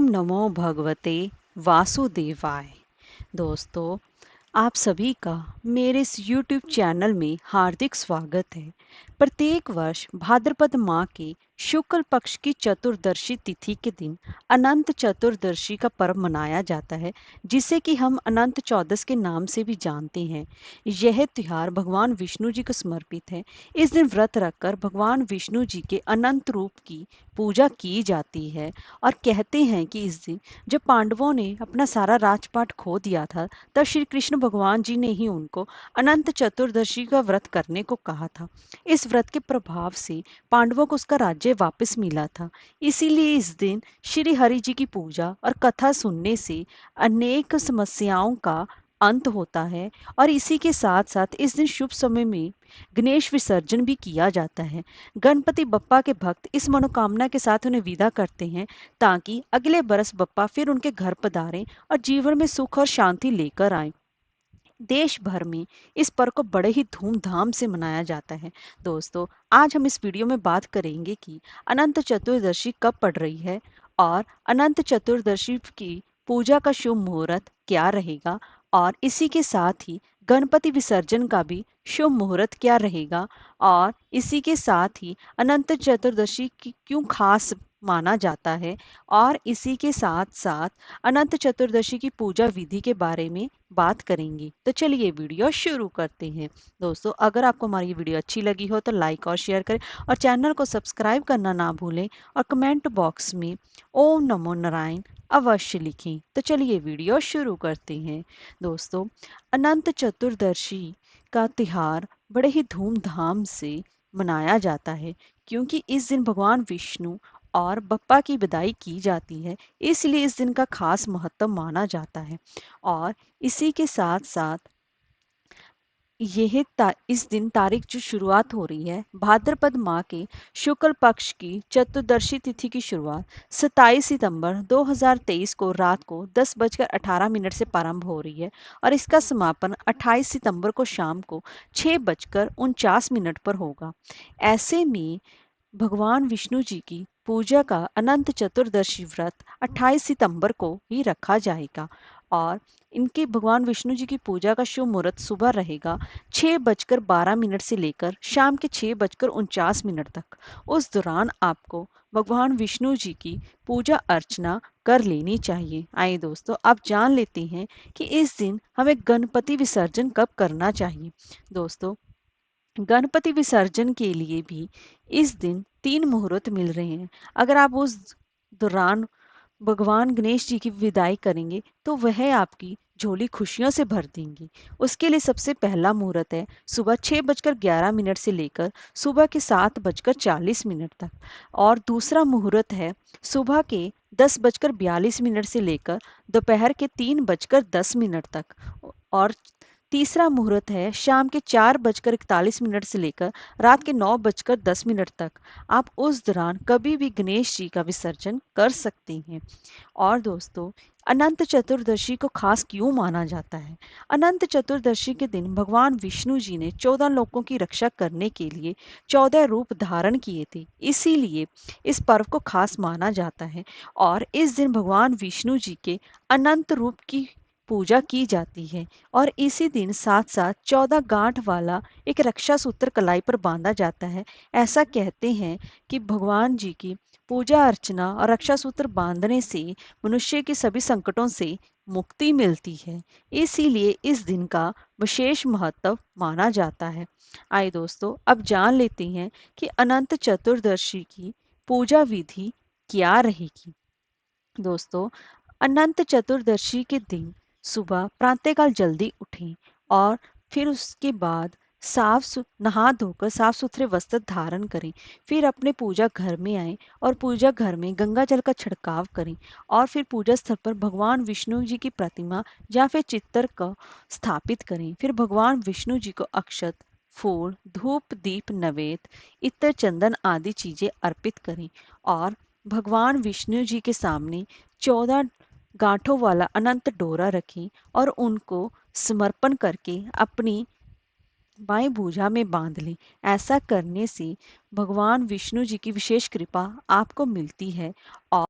ओम नमो भगवते वासुदेवाय। दोस्तों, आप सभी का मेरे इस YouTube चैनल में हार्दिक स्वागत है। प्रत्येक वर्ष भाद्रपद माह के शुक्ल पक्ष की चतुर्दशी तिथि के दिन अनंत चतुर्दशी का पर्व मनाया जाता है, जिसे कि हम अनंत चौदस के नाम से भी जानते हैं। यह त्योहार भगवान विष्णु जी को समर्पित है। इस दिन व्रत रखकर भगवान विष्णु जी के अनंत रूप की पूजा की जाती है और कहते हैं कि इस दिन जब पांडवों ने अपना सारा राजपाट खो दिया था, तब श्री कृष्ण भगवान जी ने ही उनको अनंत चतुर्दशी का व्रत करने को कहा था। इस व्रत के प्रभाव से पांडवों को उसका राज्य वापस मिला था। इसीलिए इस दिन श्री हरि जी की पूजा और कथा सुनने से अनेक समस्याओं का अंत होता है। और इसी के साथ साथ इस दिन शुभ समय में गणेश विसर्जन भी किया जाता है। गणपति बप्पा के भक्त इस मनोकामना के साथ उन्हें विदा करते हैं, ताकि अगले बरस बप्पा फिर उनके घर पधारें और जीवन में सुख और शांति लेकर आए। देश भर में इस पर्व को बड़े ही धूमधाम से मनाया जाता है। दोस्तों, आज हम इस वीडियो में बात करेंगे कि अनंत चतुर्दशी कब पड़ रही है और अनंत चतुर्दशी की पूजा का शुभ मुहूर्त क्या रहेगा, और इसी के साथ ही गणपति विसर्जन का भी शुभ मुहूर्त क्या रहेगा, और इसी के साथ ही अनंत चतुर्दशी की क्यों खास माना जाता है, और इसी के साथ साथ अनंत चतुर्दशी की पूजा विधि के बारे में बात करेंगे। तो चलिए वीडियो शुरू करते हैं। दोस्तों, अगर आपको हमारी ये वीडियो अच्छी लगी हो तो लाइक और शेयर करें और चैनल को सब्सक्राइब करना ना भूलें, और कमेंट बॉक्स में ओम नमो नारायण अवश्य लिखें। तो चलिए वीडियो शुरू करते हैं। दोस्तों, अनंत चतुर्दशी का तिहार बड़े ही धूमधाम से मनाया जाता है, क्योंकि इस दिन भगवान विष्णु और बप्पा की विदाई की जाती है। इसलिए इस दिन का खास महत्व माना जाता है। और इसी के साथ साथ इस दिन तारीख जो शुरुआत हो रही है, भाद्रपद माह के शुक्ल पक्ष की चतुर्दशी तिथि की शुरुआत 27 सितंबर 2023 को रात को 10:18 से प्रारंभ हो रही है, और इसका समापन 28 सितंबर को शाम को 6:49 पर होगा। ऐसे में भगवान विष्णु जी की पूजा का अनंत चतुर्दशी व्रत 28 सितंबर को ही रखा जाएगा, और इनके भगवान विष्णु जी की पूजा का शुभ मुहूर्त सुबह रहेगा 6:12 से लेकर शाम के 6:49 तक। उस दौरान आपको भगवान विष्णु जी की पूजा अर्चना कर लेनी चाहिए। आइए दोस्तों, आप जान लेते हैं कि इस दिन हमें गणपति विसर्जन कब करना चाहिए। दोस्तों, गणपति विसर्जन के लिए भी इस दिन 3 मुहूर्त मिल रहे हैं। अगर आप उस दौरान भगवान गणेश जी की विदाई करेंगे, तो वह आपकी झोली खुशियों से भर देंगी। उसके लिए सबसे पहला मुहूर्त है सुबह 6:11 से लेकर सुबह के 7:40 तक, और दूसरा मुहूर्त है सुबह के 10:42 से लेकर दोपहर के 3:10 तक, और तीसरा मुहूर्त है शाम के 4:41 से लेकर रात के 9:10 तक। आप उस दौरान कभी भी गणेश जी का विसर्जन कर सकते हैं। और दोस्तों, अनंत चतुर्दशी को खास क्यों माना जाता है? अनंत चतुर्दशी के दिन भगवान विष्णु जी ने 14 लोकों की रक्षा करने के लिए 14 रूप धारण किए थे। इसीलिए इस पर्व को खास माना जाता है, और इस दिन भगवान विष्णु जी के अनंत रूप की पूजा की जाती है। और इसी दिन साथ साथ 14 गांठ वाला एक रक्षा सूत्र कलाई पर बांधा जाता है। ऐसा कहते हैं कि भगवान जी की पूजा अर्चना और रक्षा सूत्र बांधने से मनुष्य के सभी संकटों से मुक्ति मिलती है। इसीलिए इस दिन का विशेष महत्व माना जाता है। आइए दोस्तों, अब जान लेते हैं कि अनंत चतुर्दशी की पूजा विधि क्या रहेगी। दोस्तों, अनंत चतुर्दशी के दिन सुबह प्रातःकाल जल्दी उठें, और फिर उसके बाद नहा धोकर साफ सुथरे वस्त्र धारण करें। फिर अपने पूजा घर में आएं और पूजा घर में गंगा जल का छिड़काव करें, और फिर पूजा स्थल पर भगवान विष्णु जी की प्रतिमा या फिर चित्र को स्थापित करें। फिर भगवान विष्णु जी को अक्षत, फूल, धूप, दीप, नैवेद्य, इत्र, चंदन आदि चीजें अर्पित करें, और भगवान विष्णु जी के सामने 14 गांठों वाला अनंत डोरा रखें और उनको समर्पण करके अपनी बाएं भुजा में बांध लें। ऐसा करने से भगवान विष्णु जी की विशेष कृपा आपको मिलती है, और